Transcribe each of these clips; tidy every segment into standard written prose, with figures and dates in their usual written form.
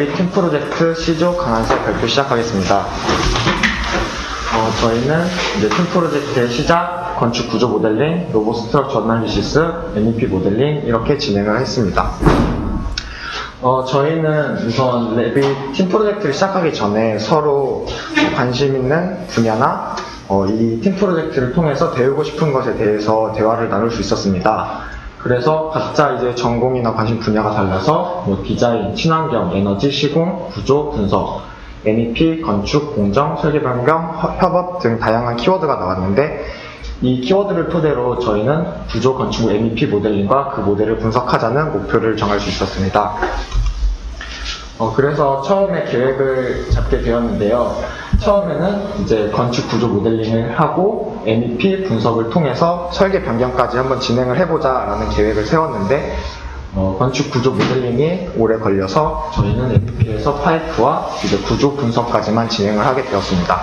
레빗 팀 프로젝트 C조 강한서 발표 시작하겠습니다. 저희는 이제 팀 프로젝트의 시작, 건축 구조 모델링, 로봇 스트럭처 어널리시스, MEP 모델링 이렇게 진행을 했습니다. 저희는 우선 레빗 팀 프로젝트를 시작하기 전에 서로 관심 있는 분야나 이 팀 프로젝트를 통해서 배우고 싶은 것에 대해서 대화를 나눌 수 있었습니다. 그래서 각자 이제 전공이나 관심 분야가 달라서 디자인, 친환경, 에너지, 시공, 구조, 분석, MEP, 건축, 공정, 설계 변경, 협업 등 다양한 키워드가 나왔는데 이 키워드를 토대로 저희는 구조, 건축, MEP 모델링과 그 모델을 분석하자는 목표를 정할 수 있었습니다. 그래서 처음에 계획을 잡게 되었는데요. 처음에는 이제 건축 구조 모델링을 하고 MEP 분석을 통해서 설계 변경까지 한번 진행을 해보자 라는 계획을 세웠는데 건축 구조 모델링이 오래 걸려서 저희는 MEP에서 파이프와 이제 구조 분석까지만 진행을 하게 되었습니다.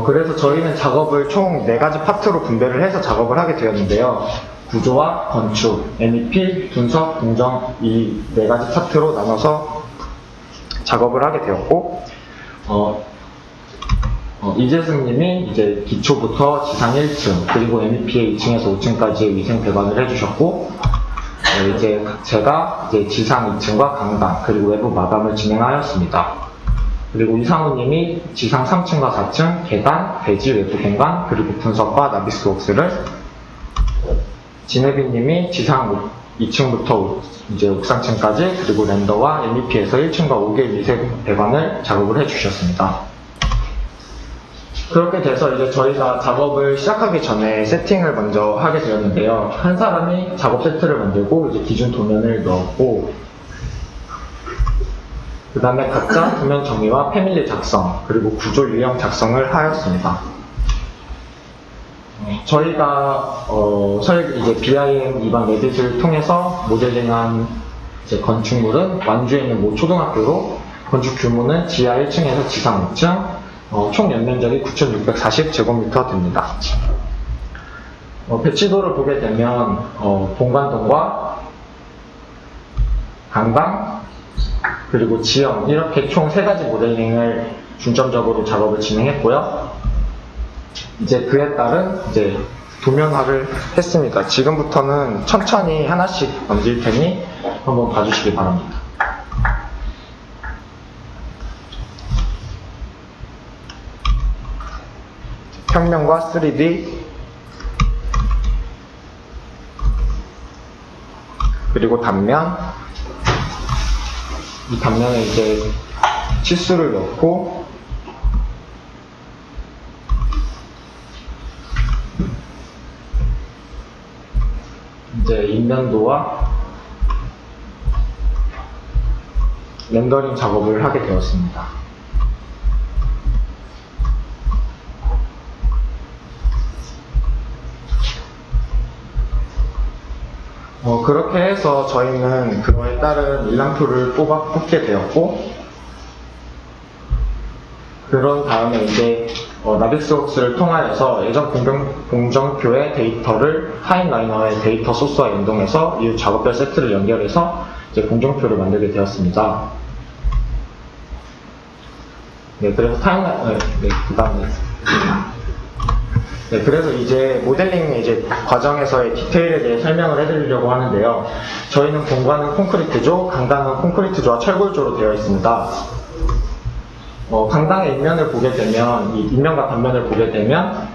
그래서 저희는 작업을 총 4가지 파트로 분배를 해서 작업을 하게 되었는데요. 구조와 건축, MEP, 분석, 공정 이 4가지 파트로 나눠서 작업을 하게 되었고 이재승님이 이제 기초부터 지상 1층 그리고 MEP의 2층에서 5층까지의 위생 배관을 해주셨고 이제 제가 이제 지상 2층과 강당 그리고 외부 마감을 진행하였습니다. 그리고 이상우님이 지상 3층과 4층 계단, 배지, 외부 공간 그리고 분석과 나비스웍스를 진혜빈님이 지상 2층부터 이제 옥상층까지 그리고 렌더와 MEP에서 1층과 5개 위생 배관을 작업을 해주셨습니다. 그렇게 돼서 이제 저희가 작업을 시작하기 전에 세팅을 먼저 하게 되었는데요. 한 사람이 작업 세트를 만들고 이제 기준 도면을 넣었고 그 다음에 각자 도면 정의와 패밀리 작성 그리고 구조 유형 작성을 하였습니다. 저희가 이제 BIM 위반 레빗을 통해서 모델링한 이제 건축물은 완주에 있는 모 초등학교로 건축 규모는 지하 1층에서 지상 5층, 총 연면적이 9,640제곱미터 됩니다. 배치도를 보게 되면 본관동과 강당 그리고 지형 이렇게 총 3가지 모델링을 중점적으로 작업을 진행했고요. 이제 그에 따른 이제 도면화를 했습니다. 지금부터는 천천히 하나씩 넘길 테니 한번 봐주시기 바랍니다. 평면과 3D 그리고 단면 이 단면에 이제 치수를 넣고 이제 인면도와 렌더링 작업을 하게 되었습니다. 그렇게 해서 저희는 그거에 따른 일람표를 뽑게 되었고 그런 다음에 이제 나비스웍스를 통하여서 예전 공정표의 데이터를 타임라이너의 데이터 소스와 연동해서 이 작업별 세트를 연결해서 이제 공정표를 만들게 되었습니다. 네, 그래서 그래서 이제 모델링 이제 과정에서의 디테일에 대해 설명을 해드리려고 하는데요. 저희는 본관은 콘크리트조, 강당은 콘크리트조와 철골조로 되어 있습니다. 강당의 입면을 보게 되면, 이 입면과 단면을 보게 되면,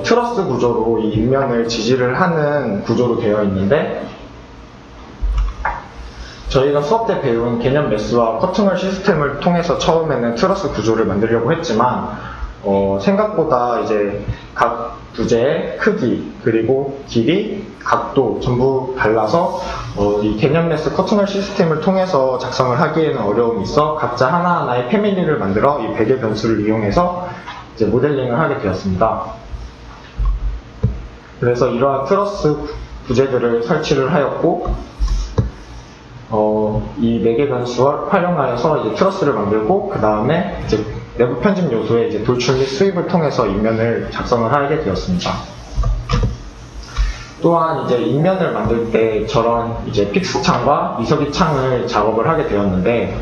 트러스 구조로 이 입면을 지지를 하는 구조로 되어 있는데, 저희가 수업 때 배운 개념 매스와 커튼홀 시스템을 통해서 처음에는 트러스 구조를 만들려고 했지만, 생각보다 이제 각 부재의 크기, 그리고 길이, 각도 전부 달라서 이 개념 매스 커튼홀 시스템을 통해서 작성을 하기에는 어려움이 있어 각자 하나하나의 패밀리를 만들어 이 베개 변수를 이용해서 이제 모델링을 하게 되었습니다. 그래서 이러한 트러스 부재들을 설치를 하였고 이 4개 변수를 활용하여서 이제 트러스를 만들고 그 다음에 이제 내부 편집 요소의 이제 돌출 및 수입을 통해서 입면을 작성을 하게 되었습니다. 또한 이제 인면을 만들 때 저런 이제 픽스 창과 미석이 창을 작업을 하게 되었는데,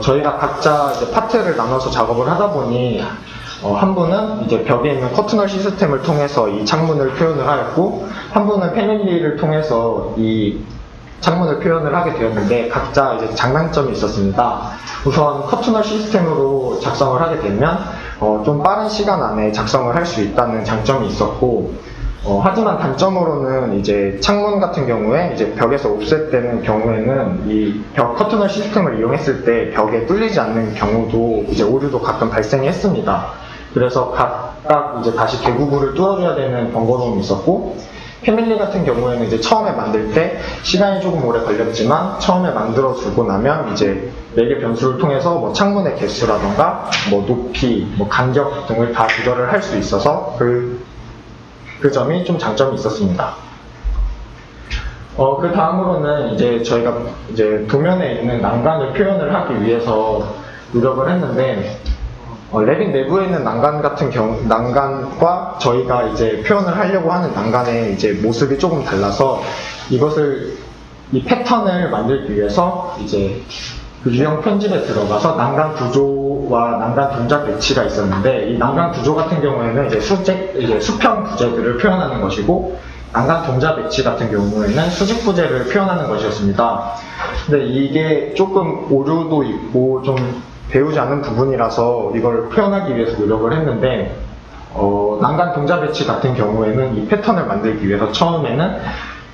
저희가 각자 이제 파트를 나눠서 작업을 하다 보니 한 분은 이제 벽에 있는 커튼홀 시스템을 통해서 이 창문을 표현을 하였고, 한 분은 패밀리를 통해서 이 창문을 표현을 하게 되었는데, 각자 이제 장단점이 있었습니다. 우선 커튼홀 시스템으로 작성을 하게 되면 좀 빠른 시간 안에 작성을 할 수 있다는 장점이 있었고, 하지만 단점으로는 이제 창문 같은 경우에 이제 벽에서 옵셋되는 경우에는 이 벽 커튼홀 시스템을 이용했을 때 벽에 뚫리지 않는 경우도 이제 오류도 가끔 발생했습니다. 그래서 각각 이제 다시 개구부를 뚫어줘야 되는 번거로움이 있었고, 패밀리 같은 경우에는 이제 처음에 만들 때 시간이 조금 오래 걸렸지만 처음에 만들어 주고 나면 이제 매개 변수를 통해서 뭐 창문의 개수라던가 뭐 높이, 뭐 간격 등을 다 조절을 할 수 있어서 그 점이 좀 장점이 있었습니다. 그 다음으로는 이제 저희가 이제 도면에 있는 난간을 표현을 하기 위해서 노력을 했는데, 레빗 내부에 있는 난간 같은 난간과 저희가 이제 표현을 하려고 하는 난간의 이제 모습이 조금 달라서 이 패턴을 만들기 위해서 이제 그 유형 편집에 들어가서 난간 구조와 난간 동작 배치가 있었는데, 이 난간 구조 같은 경우에는 이제 수평 부재들을 표현하는 것이고, 난간 동작 배치 같은 경우에는 수직 부재를 표현하는 것이었습니다. 근데 이게 조금 오류도 있고 좀 배우지 않은 부분이라서 이걸 표현하기 위해서 노력을 했는데, 난간 동작 배치 같은 경우에는 이 패턴을 만들기 위해서 처음에는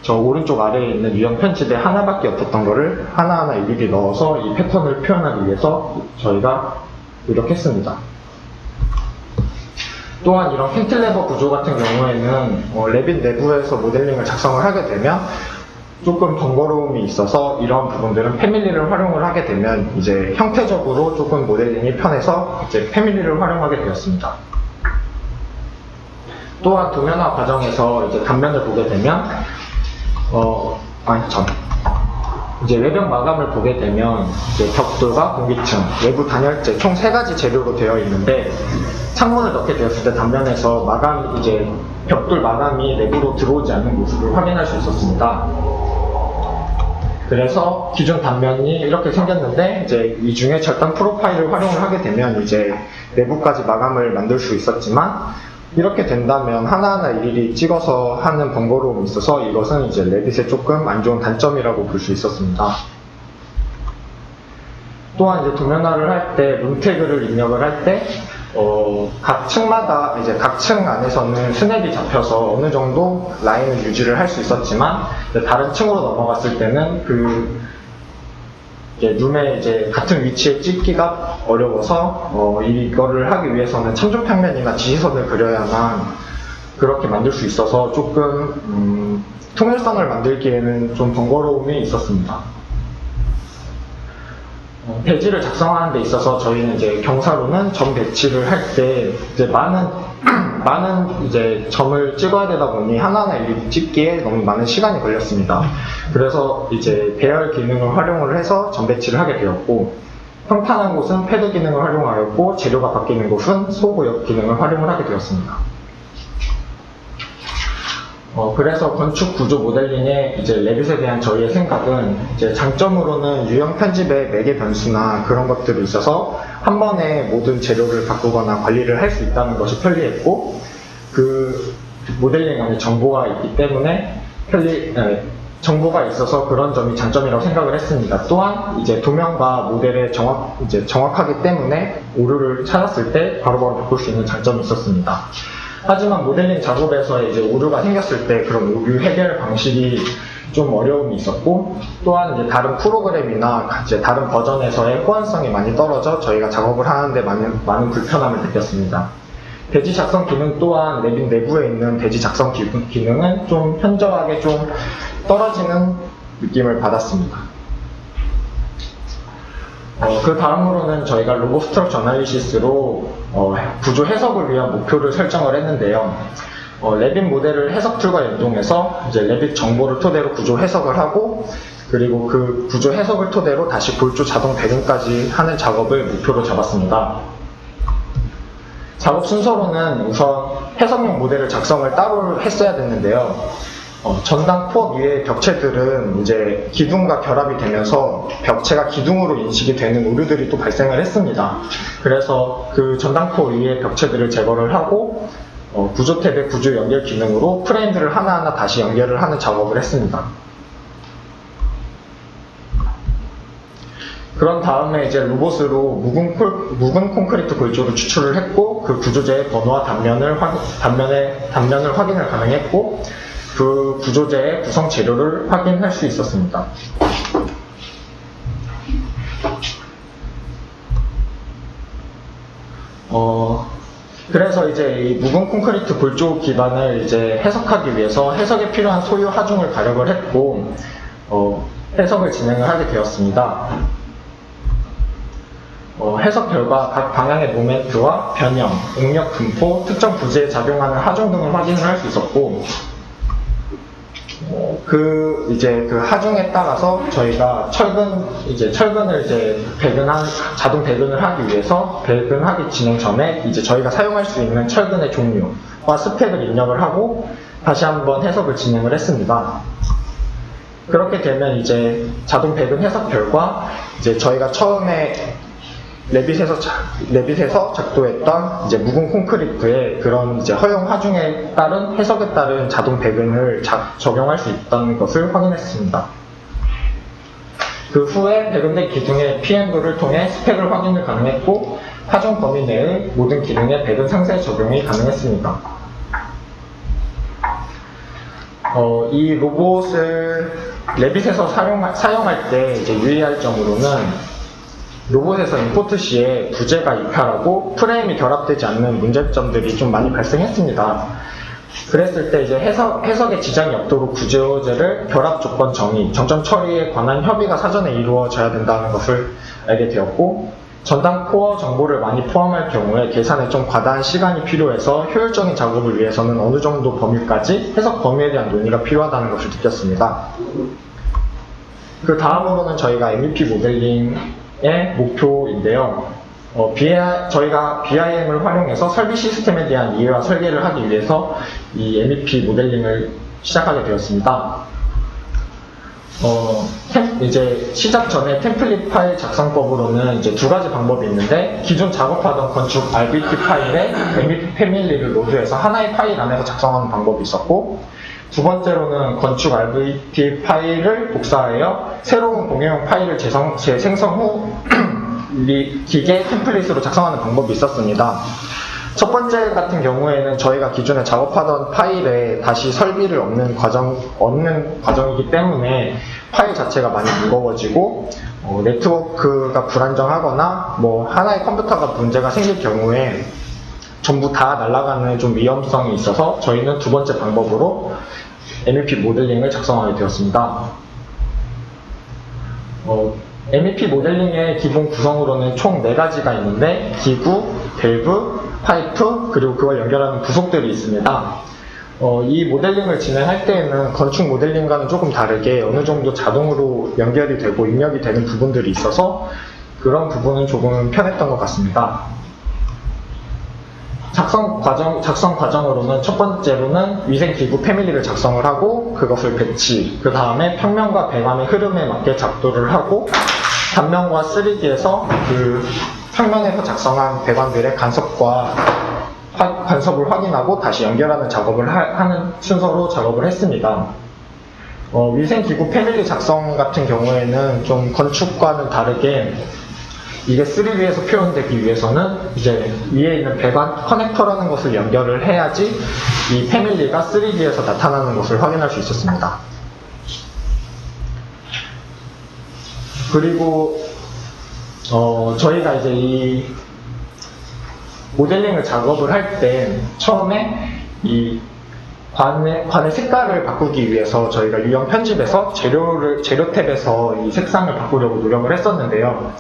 저 오른쪽 아래에 있는 유형 편집에 하나밖에 없었던 거를 하나하나 일일이 넣어서 이 패턴을 표현하기 위해서 저희가 노력했습니다. 또한 이런 캔틸레버 구조 같은 경우에는 레빗 내부에서 모델링을 작성을 하게 되면 조금 번거로움이 있어서 이런 부분들은 패밀리를 활용을 하게 되면 이제 형태적으로 조금 모델링이 편해서 이제 패밀리를 활용하게 되었습니다. 또한 도면화 과정에서 이제 단면을 보게 되면 이제 외벽 마감을 보게 되면 이제 벽돌과 공기층, 외부 단열재 총 3가지 재료로 되어 있는데, 창문을 넣게 되었을 때 단면에서 이제 벽돌 마감이 내부로 들어오지 않는 모습을 확인할 수 있었습니다. 그래서 기존 단면이 이렇게 생겼는데, 이제 이 중에 절단 프로파일을 활용을 하게 되면 이제 내부까지 마감을 만들 수 있었지만, 이렇게 된다면 하나하나 일일이 찍어서 하는 번거로움이 있어서 이것은 이제 레빗의 조금 안 좋은 단점이라고 볼 수 있었습니다. 또한 이제 도면화를 할 때 룸태그를 입력을 할 때 각 층마다 이제 각 층 안에서는 스냅이 잡혀서 어느 정도 라인을 유지를 할 수 있었지만, 다른 층으로 넘어갔을 때는 룸에 이제 같은 위치에 찍기가 어려워서 이거를 하기 위해서는 참조평면이나 지시선을 그려야만 그렇게 만들 수 있어서 조금 통일선을 만들기에는 좀 번거로움이 있었습니다. 배지를 작성하는 데 있어서 저희는 이제 경사로는 점 배치를 할 때 이제 많은 이제 점을 찍어야 되다 보니 하나하나 일일이 찍기에 너무 많은 시간이 걸렸습니다. 그래서 이제 배열 기능을 활용을 해서 점 배치를 하게 되었고, 평탄한 곳은 패드 기능을 활용하였고, 재료가 바뀌는 곳은 소구역 기능을 활용을 하게 되었습니다. 그래서 건축 구조 모델링의 이제 레빗에 대한 저희의 생각은, 이제 장점으로는 유형 편집의 매개 변수나 그런 것들이 있어서 한 번에 모든 재료를 바꾸거나 관리를 할 수 있다는 것이 편리했고, 그 모델링 안에 정보가 있기 때문에 정보가 있어서 그런 점이 장점이라고 생각을 했습니다. 또한 이제 도면과 모델에 정확하기 때문에 오류를 찾았을 때 바로바로 바꿀 수 있는 장점이 있었습니다. 하지만 모델링 작업에서 이제 오류가 생겼을 때 그런 오류 해결 방식이 좀 어려움이 있었고, 또한 이제 다른 프로그램이나 이제 다른 버전에서의 호환성이 많이 떨어져 저희가 작업을 하는데 많은 불편함을 느꼈습니다. 대지 작성 기능 또한 레빗 내부에 있는 대지 작성 기능은 좀 현저하게 좀 떨어지는 느낌을 받았습니다. 그 다음으로는 저희가 로고 스트럭처 어널리시스로 구조 해석을 위한 목표를 설정을 했는데요. 레빗 모델을 해석 툴과 연동해서 이제 레빗 정보를 토대로 구조 해석을 하고, 그리고 그 구조 해석을 토대로 다시 골조 자동 배분까지 하는 작업을 목표로 잡았습니다. 작업 순서로는 우선 해석용 모델을 작성을 따로 했어야 됐는데요. 전당 코어 위의 벽체들은 이제 기둥과 결합이 되면서 벽체가 기둥으로 인식이 되는 오류들이 또 발생을 했습니다. 그래서 그 전당 코어 위의 벽체들을 제거를 하고 구조 탭의 구조 연결 기능으로 프레임들을 하나하나 다시 연결을 하는 작업을 했습니다. 그런 다음에 이제 로봇으로 묵은 콘크리트 골조를 추출을 했고, 그 구조재의 번호와 단면을 확인을 가능했고, 그 구조재의 구성 재료를 확인할 수 있었습니다. 그래서 이제 이 묵은 콘크리트 골조 기반을 이제 해석하기 위해서 해석에 필요한 소유 하중을 가력을 했고, 해석을 진행을 하게 되었습니다. 해석 결과 각 방향의 모멘트와 변형, 응력 분포, 특정 부지에 작용하는 하중 등을 확인을 할 수 있었고, 그 하중에 따라서 저희가 철근을 자동 배근을 하기 위해서 배근하기 진행 전에 이제 저희가 사용할 수 있는 철근의 종류와 스펙을 입력을 하고 다시 한번 해석을 진행을 했습니다. 그렇게 되면 이제 자동 배근 해석 결과 이제 저희가 처음에 레빗에서 작도했던 이제 묵은 콘크리트의 그런 이제 허용 하중에 따른 해석에 따른 자동 배근을 적용할 수 있다는 것을 확인했습니다. 그 후에 배근된 기둥의 PM도를 통해 스펙을 확인을 가능했고, 하중 범위 내의 모든 기능의 배근 상세 적용이 가능했습니다. 이 로봇을 레빗에서 사용할 때 이제 유의할 점으로는 로봇에서 임포트 시에 부재가 이탈하고 프레임이 결합되지 않는 문제점들이 좀 많이 발생했습니다. 그랬을 때 이제 해석에 지장이 없도록 구조재를 결합 조건 정의, 정점 처리에 관한 협의가 사전에 이루어져야 된다는 것을 알게 되었고, 전당 코어 정보를 많이 포함할 경우에 계산에 좀 과다한 시간이 필요해서 효율적인 작업을 위해서는 어느 정도 범위까지 해석 범위에 대한 논의가 필요하다는 것을 느꼈습니다. 그 다음으로는 저희가 MVP 모델링의 목표인데요. 저희가 BIM을 활용해서 설비 시스템에 대한 이해와 설계를 하기 위해서 이 MVP 모델링을 시작하게 되었습니다. 이제 시작 전에 템플릿 파일 작성법으로는 이제 두 가지 방법이 있는데, 기존 작업하던 건축 RBT 파일에 MVP 패밀리를 로드해서 하나의 파일 안에서 작성하는 방법이 있었고, 두 번째로는 건축 RBT 파일을 복사하여 새로운 공유형 파일을 재생성 후 기계 템플릿으로 작성하는 방법이 있었습니다. 첫 번째 같은 경우에는 저희가 기존에 작업하던 파일에 다시 설비를 얻는 과정이기 때문에 파일 자체가 많이 무거워지고, 네트워크가 불안정하거나 하나의 컴퓨터가 문제가 생길 경우에 전부 다 날아가는 좀 위험성이 있어서 저희는 두 번째 방법으로 MVP 모델링을 작성하게 되었습니다. MVP 모델링의 기본 구성으로는 총 4가지가 있는데, 기구, 밸브, 파이프, 그리고 그걸 연결하는 부속들이 있습니다. 이 모델링을 진행할 때에는 건축 모델링과는 조금 다르게 어느 정도 자동으로 연결이 되고 입력이 되는 부분들이 있어서 그런 부분은 조금 편했던 것 같습니다. 작성 과정으로는 첫 번째로는 위생기구 패밀리를 작성을 하고 그것을 배치, 그 다음에 평면과 배관의 흐름에 맞게 작도를 하고, 단면과 3D에서 그 평면에서 작성한 배관들의 간섭을 확인하고 다시 연결하는 작업을 하는 순서로 작업을 했습니다. 위생기구 패밀리 작성 같은 경우에는 좀 건축과는 다르게 이게 3D에서 표현되기 위해서는 이제 위에 있는 배관 커넥터라는 것을 연결을 해야지 이 패밀리가 3D에서 나타나는 것을 확인할 수 있었습니다. 그리고 저희가 이제 이 모델링을 작업을 할 때 처음에 이 관의 색깔을 바꾸기 위해서 저희가 유형 편집에서 재료 탭에서 이 색상을 바꾸려고 노력을 했었는데요.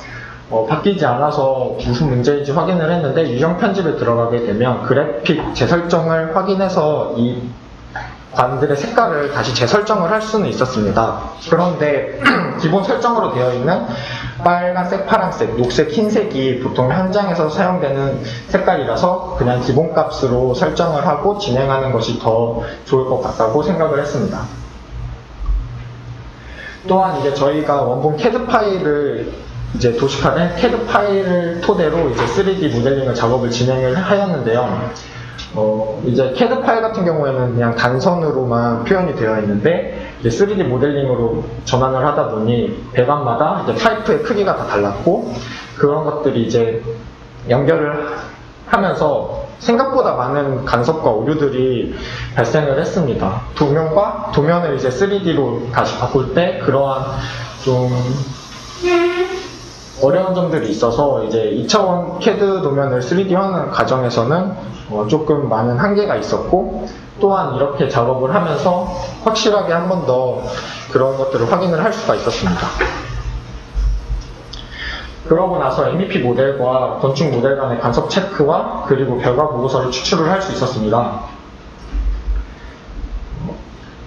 바뀌지 않아서 무슨 문제인지 확인을 했는데, 유형 편집에 들어가게 되면 그래픽 재설정을 확인해서 이 관들의 색깔을 다시 재설정을 할 수는 있었습니다. 그런데 기본 설정으로 되어 있는 빨간색, 파란색, 녹색, 흰색이 보통 현장에서 사용되는 색깔이라서 그냥 기본값으로 설정을 하고 진행하는 것이 더 좋을 것 같다고 생각을 했습니다. 또한 이제 저희가 원본 CAD 파일을 이제 도식화된 CAD 파일을 토대로 이제 3D 모델링을 작업을 진행을 하였는데요. 이제 CAD 파일 같은 경우에는 그냥 단선으로만 표현이 되어 있는데 이제 3D 모델링으로 전환을 하다 보니 배관마다 이제 파이프의 크기가 다 달랐고 그런 것들이 이제 연결을 하면서 생각보다 많은 간섭과 오류들이 발생을 했습니다. 도면과 도면을 이제 3D로 다시 바꿀 때 그러한 좀 어려운 점들이 있어서 이제 2차원 CAD 도면을 3D화하는 과정에서는 조금 많은 한계가 있었고 또한 이렇게 작업을 하면서 확실하게 한 번 더 그런 것들을 확인을 할 수가 있었습니다. 그러고 나서 MEP 모델과 건축 모델 간의 간섭 체크와 그리고 결과 보고서를 추출을 할 수 있었습니다.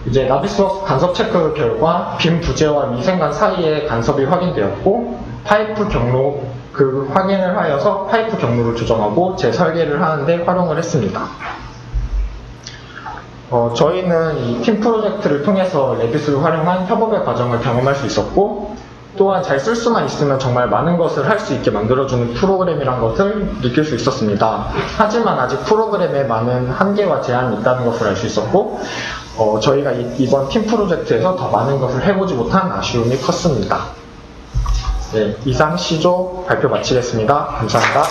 이제 나비스웍스 간섭 체크 결과 빔 부재와 미생간 사이에 간섭이 확인되었고 파이프 경로 그 확인을 하여서 파이프 경로를 조정하고 재설계를 하는데 활용을 했습니다. 저희는 이 팀 프로젝트를 통해서 레빗을 활용한 협업의 과정을 경험할 수 있었고 또한 잘 쓸 수만 있으면 정말 많은 것을 할 수 있게 만들어주는 프로그램이란 것을 느낄 수 있었습니다. 하지만 아직 프로그램에 많은 한계와 제한이 있다는 것을 알 수 있었고 저희가 이번 팀 프로젝트에서 더 많은 것을 해보지 못한 아쉬움이 컸습니다. 네, 이상 C조 발표 마치겠습니다. 감사합니다.